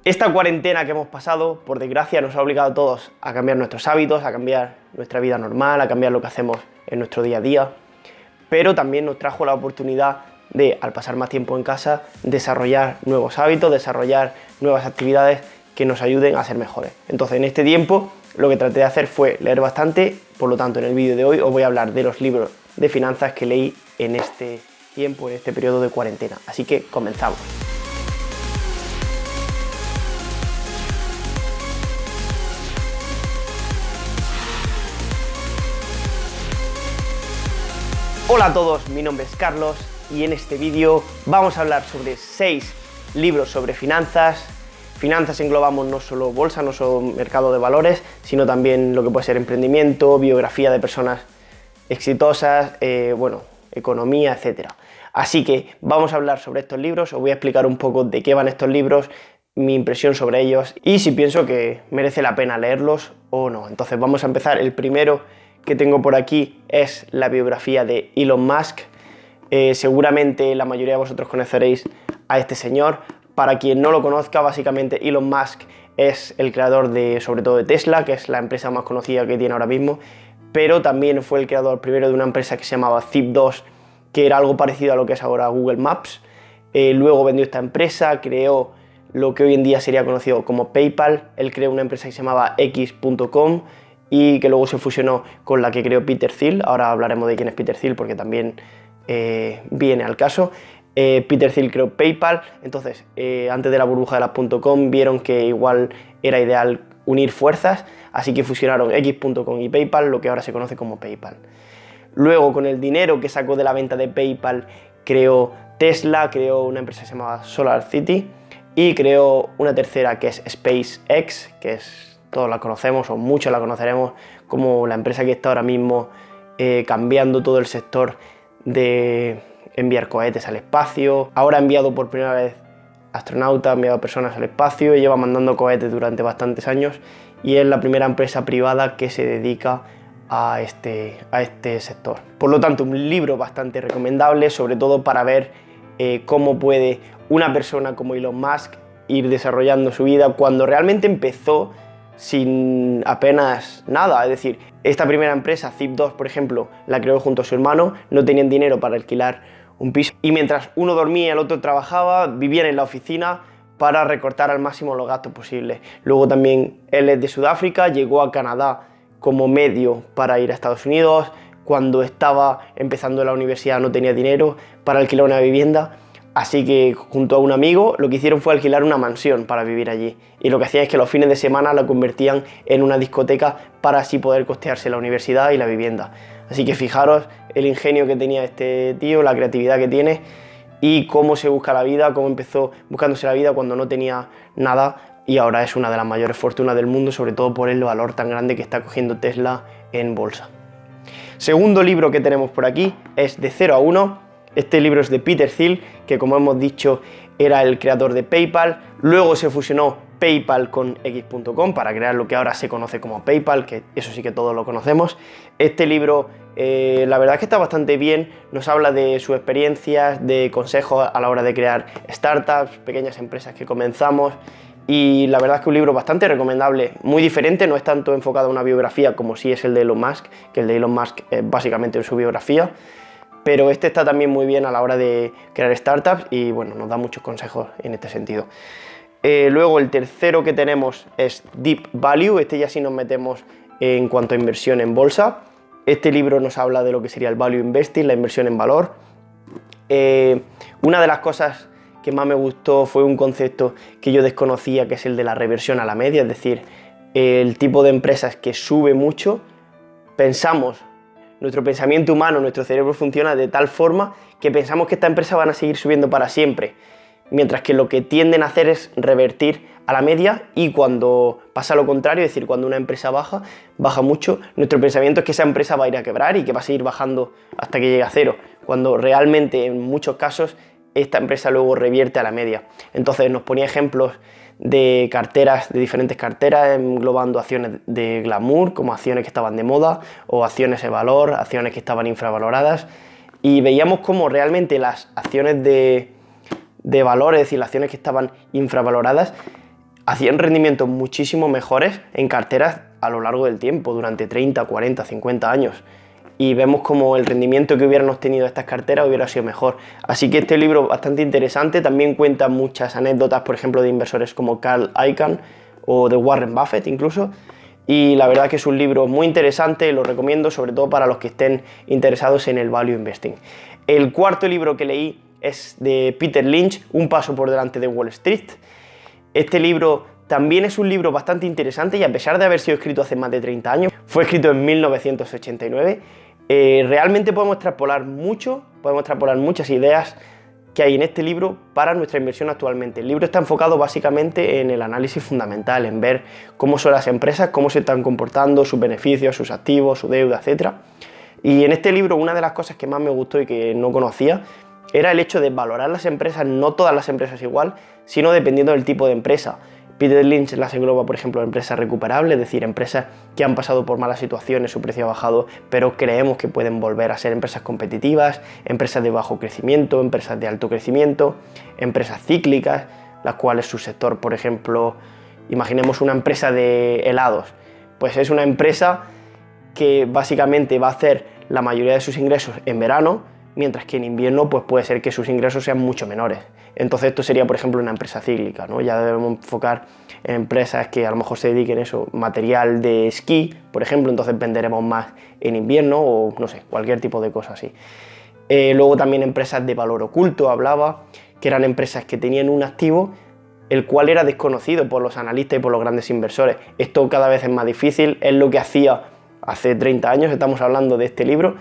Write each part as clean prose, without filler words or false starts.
Esta cuarentena que hemos pasado, por desgracia, nos ha obligado a todos a cambiar nuestros hábitos, a cambiar nuestra vida normal, a cambiar lo que hacemos en nuestro día a día, pero también nos trajo la oportunidad de, al pasar más tiempo en casa, desarrollar nuevos hábitos, desarrollar nuevas actividades que nos ayuden a ser mejores. Entonces, en este tiempo, lo que traté de hacer fue leer bastante, por lo tanto, en el vídeo de hoy os voy a hablar de los libros de finanzas que leí en este tiempo, en este periodo de cuarentena. Así que comenzamos. Hola a todos, mi nombre es Carlos y en este vídeo vamos a hablar sobre 6 libros sobre finanzas. Finanzas englobamos no solo bolsa, no solo mercado de valores, sino también lo que puede ser emprendimiento, biografía de personas exitosas, economía, etc. Así que vamos a hablar sobre estos libros, os voy a explicar un poco de qué van estos libros, mi impresión sobre ellos y si pienso que merece la pena leerlos o no. Entonces vamos a empezar. El primero que tengo por aquí es la biografía de Elon Musk. Seguramente la mayoría de vosotros conoceréis a este señor. Para quien no lo conozca, básicamente Elon Musk es el creador sobre todo de Tesla, que es la empresa más conocida que tiene ahora mismo, pero también fue el creador primero de una empresa que se llamaba Zip2, que era algo parecido a lo que es ahora Google Maps. Luego vendió esta empresa, creó lo que hoy en día sería conocido como PayPal. Él creó una empresa que se llamaba X.com y que luego se fusionó con la que creó Peter Thiel. Ahora hablaremos de quién es Peter Thiel porque también viene al caso. Peter Thiel creó PayPal, entonces antes de la burbuja de las .com vieron que igual era ideal unir fuerzas, así que fusionaron X.com y PayPal, lo que ahora se conoce como PayPal. Luego, con el dinero que sacó de la venta de PayPal, creó Tesla, creó una empresa que se llamaba SolarCity y creó una tercera que es SpaceX, que es, todos la conocemos o muchos la conoceremos como la empresa que está ahora mismo cambiando todo el sector de enviar cohetes al espacio. Ahora ha enviado por primera vez astronautas, ha enviado personas al espacio y lleva mandando cohetes durante bastantes años y es la primera empresa privada que se dedica a este sector. Por lo tanto, un libro bastante recomendable, sobre todo para ver cómo puede una persona como Elon Musk ir desarrollando su vida cuando realmente empezó sin apenas nada. Es decir, esta primera empresa, Zip2, por ejemplo, la creó junto a su hermano, no tenían dinero para alquilar un piso y mientras uno dormía y el otro trabajaba, vivían en la oficina para recortar al máximo los gastos posibles. Luego también él es de Sudáfrica, llegó a Canadá como medio para ir a Estados Unidos. Cuando estaba empezando la universidad no tenía dinero para alquilar una vivienda, así que junto a un amigo lo que hicieron fue alquilar una mansión para vivir allí. Y lo que hacían es que los fines de semana la convertían en una discoteca para así poder costearse la universidad y la vivienda. Así que fijaros el ingenio que tenía este tío, la creatividad que tiene y cómo se busca la vida, cómo empezó buscándose la vida cuando no tenía nada y ahora es una de las mayores fortunas del mundo, sobre todo por el valor tan grande que está cogiendo Tesla en bolsa. Segundo libro que tenemos por aquí es De 0 a 1. Este libro es de Peter Thiel, que como hemos dicho era el creador de PayPal. Luego se fusionó PayPal con X.com para crear lo que ahora se conoce como PayPal, que eso sí que todos lo conocemos. Este libro la verdad es que está bastante bien, nos habla de sus experiencias, de consejos a la hora de crear startups, pequeñas empresas que comenzamos y la verdad es que un libro bastante recomendable, muy diferente, no es tanto enfocado a una biografía como sí es el de Elon Musk, que el de Elon Musk es básicamente su biografía, pero este está también muy bien a la hora de crear startups y bueno, nos da muchos consejos en este sentido. Luego el tercero que tenemos es Deep Value, este ya sí nos metemos en cuanto a inversión en bolsa. Este libro nos habla de lo que sería el Value Investing, la inversión en valor. Una de las cosas que más me gustó fue un concepto que yo desconocía, que es el de la reversión a la media, es decir, el tipo de empresas que sube mucho, nuestro pensamiento humano, nuestro cerebro funciona de tal forma que pensamos que estas empresas van a seguir subiendo para siempre, mientras que lo que tienden a hacer es revertir a la media y cuando pasa lo contrario, es decir, cuando una empresa baja mucho, nuestro pensamiento es que esa empresa va a ir a quebrar y que va a seguir bajando hasta que llegue a cero, cuando realmente en muchos casos esta empresa luego revierte a la media. Entonces nos ponía ejemplos de carteras, de diferentes carteras, englobando acciones de glamour, como acciones que estaban de moda, o acciones de valor, acciones que estaban infravaloradas, y veíamos cómo realmente las acciones de valor, es decir, las acciones que estaban infravaloradas, hacían rendimientos muchísimo mejores en carteras a lo largo del tiempo, durante 30, 40, 50 años. Y vemos como el rendimiento que hubieran obtenido estas carteras hubiera sido mejor. Así que este libro bastante interesante, también cuenta muchas anécdotas, por ejemplo, de inversores como Carl Icahn o de Warren Buffett incluso. Y la verdad que es un libro muy interesante, lo recomiendo sobre todo para los que estén interesados en el value investing. El cuarto libro que leí es de Peter Lynch, Un paso por delante de Wall Street. Este libro también es un libro bastante interesante y a pesar de haber sido escrito hace más de 30 años, fue escrito en 1989, realmente podemos extrapolar muchas ideas que hay en este libro para nuestra inversión actualmente. El libro está enfocado básicamente en el análisis fundamental, en ver cómo son las empresas, cómo se están comportando, sus beneficios, sus activos, su deuda, etc. Y en este libro una de las cosas que más me gustó y que no conocía era el hecho de valorar las empresas, no todas las empresas igual, sino dependiendo del tipo de empresa. Peter Lynch las engloba, por ejemplo, empresas recuperables, es decir, empresas que han pasado por malas situaciones, su precio ha bajado, pero creemos que pueden volver a ser empresas competitivas, empresas de bajo crecimiento, empresas de alto crecimiento, empresas cíclicas, las cuales su sector, por ejemplo, imaginemos una empresa de helados, pues es una empresa que básicamente va a hacer la mayoría de sus ingresos en verano, mientras que en invierno pues puede ser que sus ingresos sean mucho menores. Entonces esto sería, por ejemplo, una empresa cíclica, ¿no? Ya debemos enfocar en empresas que a lo mejor se dediquen a eso, material de esquí, por ejemplo, entonces venderemos más en invierno o, no sé, cualquier tipo de cosa así. Luego también empresas de valor oculto, hablaba, que eran empresas que tenían un activo el cual era desconocido por los analistas y por los grandes inversores. Esto cada vez es más difícil, es lo que hacía hace 30 años, estamos hablando de este libro.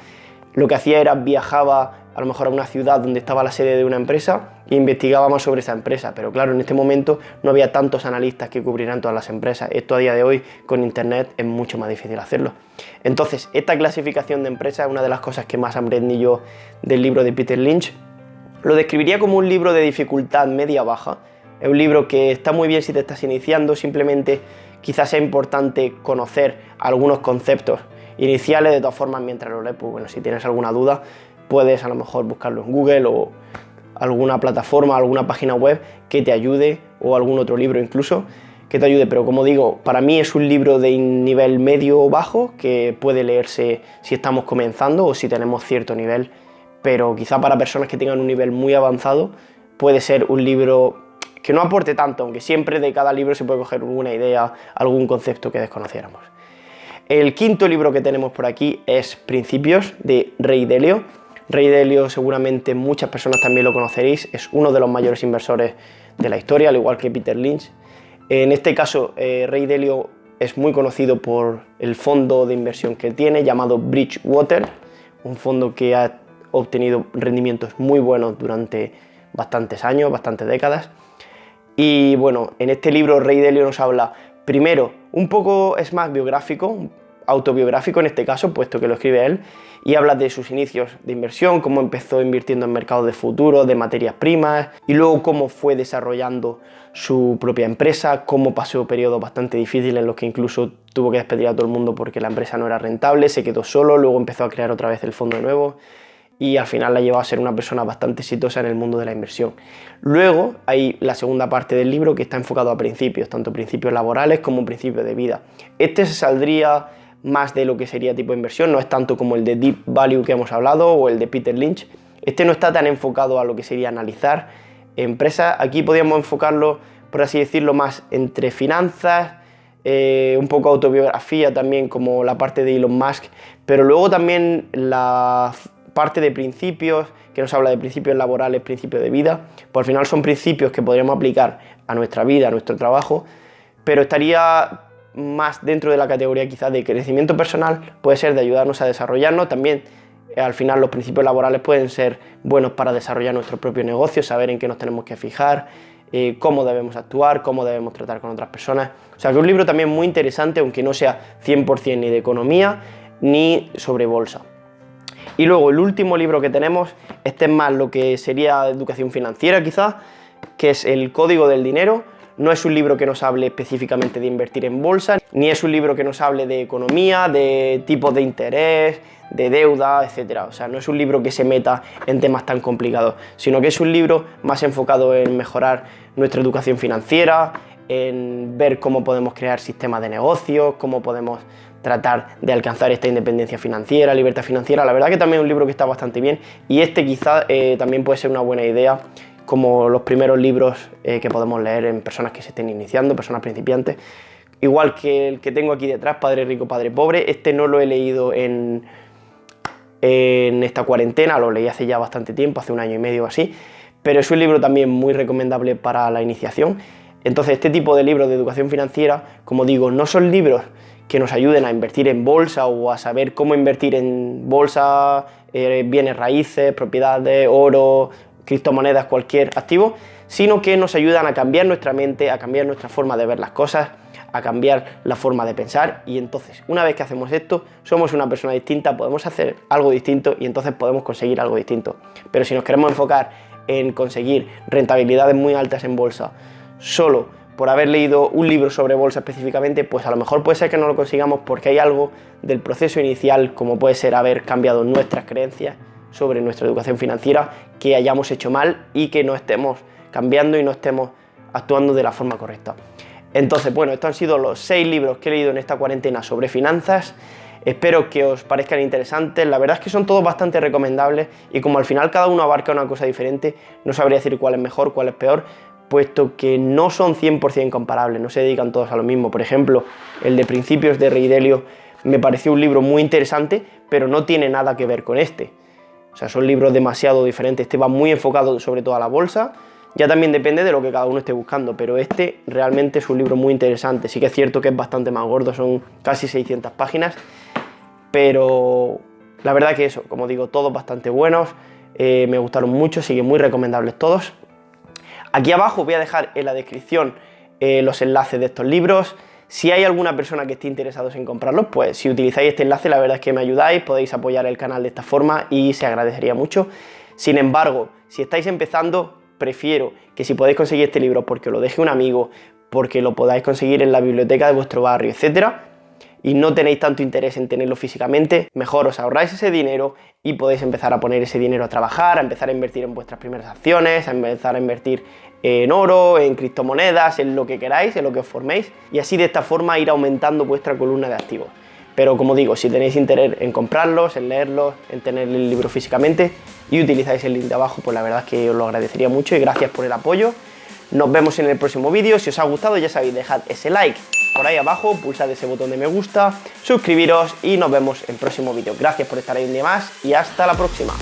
Lo que hacía era viajaba a lo mejor a una ciudad donde estaba la sede de una empresa e investigaba más sobre esa empresa, pero claro, en este momento no había tantos analistas que cubrieran todas las empresas. Esto a día de hoy con internet es mucho más difícil hacerlo. Entonces, esta clasificación de empresas es una de las cosas que más aprendí yo del libro de Peter Lynch. Lo describiría como un libro de dificultad media-baja. Es un libro que está muy bien si te estás iniciando, simplemente quizás sea importante conocer algunos conceptos iniciales. De todas formas, mientras lo lees, pues bueno, si tienes alguna duda, puedes a lo mejor buscarlo en Google o alguna plataforma, alguna página web que te ayude, o algún otro libro incluso, que te ayude. Pero como digo, para mí es un libro de nivel medio o bajo que puede leerse si estamos comenzando o si tenemos cierto nivel, pero quizá para personas que tengan un nivel muy avanzado puede ser un libro que no aporte tanto, aunque siempre de cada libro se puede coger alguna idea, algún concepto que desconociéramos. El quinto libro que tenemos por aquí es Principios, de Ray Dalio. Ray Dalio seguramente muchas personas también lo conoceréis, es uno de los mayores inversores de la historia, al igual que Peter Lynch. En este caso, Ray Dalio es muy conocido por el fondo de inversión que él tiene, llamado Bridgewater, un fondo que ha obtenido rendimientos muy buenos durante bastantes años, bastantes décadas. Y bueno, en este libro Ray Dalio nos habla, primero, un poco es más biográfico, autobiográfico en este caso, puesto que lo escribe él, y habla de sus inicios de inversión, cómo empezó invirtiendo en mercados de futuros, de materias primas, y luego cómo fue desarrollando su propia empresa, cómo pasó periodos bastante difíciles en los que incluso tuvo que despedir a todo el mundo porque la empresa no era rentable, se quedó solo, luego empezó a crear otra vez el fondo de nuevo, y al final la llevó a ser una persona bastante exitosa en el mundo de la inversión. Luego hay la segunda parte del libro que está enfocado a principios, tanto principios laborales como principios de vida. Este se saldría más de lo que sería tipo de inversión, no es tanto como el de Deep Value que hemos hablado o el de Peter Lynch. Este no está tan enfocado a lo que sería analizar empresas. Aquí podríamos enfocarlo, por así decirlo, más entre finanzas, un poco autobiografía también, como la parte de Elon Musk, pero luego también la parte de principios, que nos habla de principios laborales, principios de vida. Pues al final son principios que podríamos aplicar a nuestra vida, a nuestro trabajo, pero estaría más dentro de la categoría quizás de crecimiento personal, puede ser de ayudarnos a desarrollarnos. También al final los principios laborales pueden ser buenos para desarrollar nuestro propio negocio, saber en qué nos tenemos que fijar, cómo debemos actuar, cómo debemos tratar con otras personas. O sea que es un libro también muy interesante, aunque no sea 100% ni de economía ni sobre bolsa. Y luego el último libro que tenemos, este es más lo que sería educación financiera quizás, que es El Código del Dinero. No es un libro que nos hable específicamente de invertir en bolsa, ni es un libro que nos hable de economía, de tipos de interés, de deuda, etc. O sea, no es un libro que se meta en temas tan complicados, sino que es un libro más enfocado en mejorar nuestra educación financiera, en ver cómo podemos crear sistemas de negocios, cómo podemos tratar de alcanzar esta independencia financiera, libertad financiera. La verdad que también es un libro que está bastante bien, y este quizá también puede ser una buena idea como los primeros libros que podemos leer en personas que se estén iniciando, personas principiantes. Igual que el que tengo aquí detrás, Padre Rico, Padre Pobre. Este no lo he leído en esta cuarentena, lo leí hace ya bastante tiempo, hace un año y medio o así, pero es un libro también muy recomendable para la iniciación. Entonces, este tipo de libros de educación financiera, como digo, no son libros que nos ayuden a invertir en bolsa o a saber cómo invertir en bolsa, bienes raíces, propiedades, oro, criptomonedas, cualquier activo, sino que nos ayudan a cambiar nuestra mente, a cambiar nuestra forma de ver las cosas, a cambiar la forma de pensar. Y entonces, una vez que hacemos esto, somos una persona distinta, podemos hacer algo distinto y entonces podemos conseguir algo distinto. Pero si nos queremos enfocar en conseguir rentabilidades muy altas en bolsa solo por haber leído un libro sobre bolsa específicamente, pues a lo mejor puede ser que no lo consigamos, porque hay algo del proceso inicial, como puede ser haber cambiado nuestras creencias sobre nuestra educación financiera, que hayamos hecho mal y que no estemos cambiando y no estemos actuando de la forma correcta. Entonces, bueno, estos han sido los 6 libros que he leído en esta cuarentena sobre finanzas. Espero que os parezcan interesantes. La verdad es que son todos bastante recomendables, y como al final cada uno abarca una cosa diferente, no sabría decir cuál es mejor, cuál es peor, puesto que no son 100% comparables, no se dedican todos a lo mismo. Por ejemplo, el de Principios de Ray Dalio me pareció un libro muy interesante, pero no tiene nada que ver con este. O sea, son libros demasiado diferentes. Este va muy enfocado sobre todo a la bolsa. Ya también depende de lo que cada uno esté buscando, pero este realmente es un libro muy interesante. Sí que es cierto que es bastante más gordo, son casi 600 páginas, pero la verdad que eso, como digo, todos bastante buenos, me gustaron mucho, así que muy recomendables todos. Aquí abajo voy a dejar en la descripción los enlaces de estos libros. Si hay alguna persona que esté interesados en comprarlos, pues si utilizáis este enlace, la verdad es que me ayudáis, podéis apoyar el canal de esta forma y se agradecería mucho. Sin embargo, si estáis empezando, prefiero que si podéis conseguir este libro porque lo deje un amigo, porque lo podáis conseguir en la biblioteca de vuestro barrio, etcétera, y no tenéis tanto interés en tenerlo físicamente, mejor os ahorráis ese dinero y podéis empezar a poner ese dinero a trabajar, a empezar a invertir en vuestras primeras acciones, a empezar a invertir en oro, en criptomonedas, en lo que queráis, en lo que os forméis, y así de esta forma ir aumentando vuestra columna de activos. Pero como digo, si tenéis interés en comprarlos, en leerlos, en tener el libro físicamente y utilizáis el link de abajo, pues la verdad es que os lo agradecería mucho y gracias por el apoyo. Nos vemos en el próximo vídeo. Si os ha gustado, ya sabéis, dejad ese like por ahí abajo, pulsad ese botón de me gusta, suscribiros y nos vemos en el próximo vídeo. Gracias por estar ahí un día más y hasta la próxima.